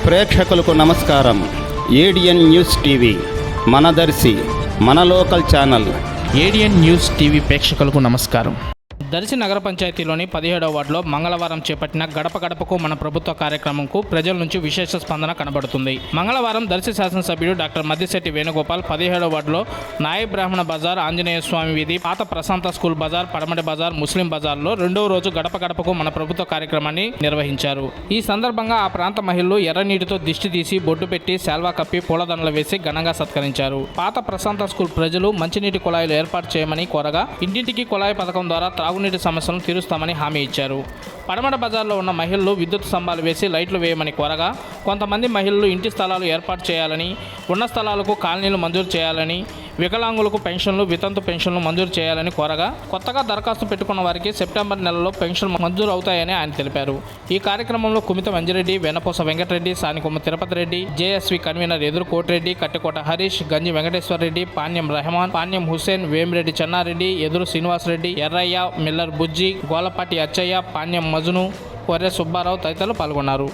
ప్రేక్షకులకు నమస్కారం. ADN news TV మనదర్శి మన local channel. ADN news TV ప్రేక్షకులకు నమస్కారం. దర్శి నగర పంచాయతీలోని 17వ వార్డులో మంగళవారం చేపట్టిన గడప గడపకు మన ప్రభుత్వ కార్యక్రమంకు ప్రజల నుంచి విశేష స్పందన కనబడుతుంది. మంగళవారం దర్శి శాసనసభ్యుడు డాక్టర్ మద్దిశెట్టి వేణుగోపాల్ 17వ వార్డులో నాయ బ్రాహ్మణ బజార్, ఆంజనేయ స్వామి వీధి, పాత ప్రశాంత స్కూల్ బజార్, పడమటి బజార్, ముస్లిం బజార్లో రెండవ రోజు గడప గడపకు మన ప్రభుత్వ కార్యక్రమాన్ని నిర్వహించారు. ఈ సందర్భంగా ఆ ప్రాంత మహిళలు ఎర్రనీటితో దిష్టి తీసి బొడ్డు పెట్టి శాల్వా కప్పి పూలదండలు వేసి ఘనంగా సత్కరించారు. పాత ప్రశాంత స్కూల్ ప్రజలు మంచినీటి కుళాయిలు ఏర్పాటు చేయమని కోరగా ఇంటింటికి కుళాయి పథకం ద్వారా త్రాగునీటి సమస్యలను తీరుస్తామని హామీ ఇచ్చారు. పడమట బజార్లో ఉన్న మహిళలు విద్యుత్ స్తంభాలు వేసి లైట్లు వేయమని కోరగా కొంతమంది మహిళలు ఇంటి స్థలాలు ఏర్పాటు చేయాలని, ఉన్న స్థలాలకు కాలనీలు మంజూరు చేయాలని, వికలాంగులకు పెన్షన్లు, వితంతు పెన్షన్లు మంజూరు చేయాలని కోరగా కొత్తగా దరఖాస్తు పెట్టుకున్న వారికి సెప్టెంబర్ నెలలో పెన్షన్ మంజూరు అవుతాయని ఆయన తెలిపారు. ఈ కార్యక్రమంలో కుమిత మంజిరెడ్డి, వెన్నపూస వెంకటరెడ్డి, సానికొమ్మ తిరుపతి రెడ్డి, జేఎస్వి కన్వీనర్ ఎదురు కోటిరెడ్డి, కట్టెకోట హరీష్, గంజి వెంకటేశ్వర రెడ్డి, పాణ్యం రెహమాన్, పాణ్యం హుసేన్, వేమిరెడ్డి చెన్నారెడ్డి, ఎదురు శ్రీనివాసరెడ్డి, ఎర్రయ్య, మిల్లర్ బుజ్జి, గోలపాటి అచ్చయ్య, పాణ్యం మజును, కొర్రె సుబ్బారావు తదితరులు పాల్గొన్నారు.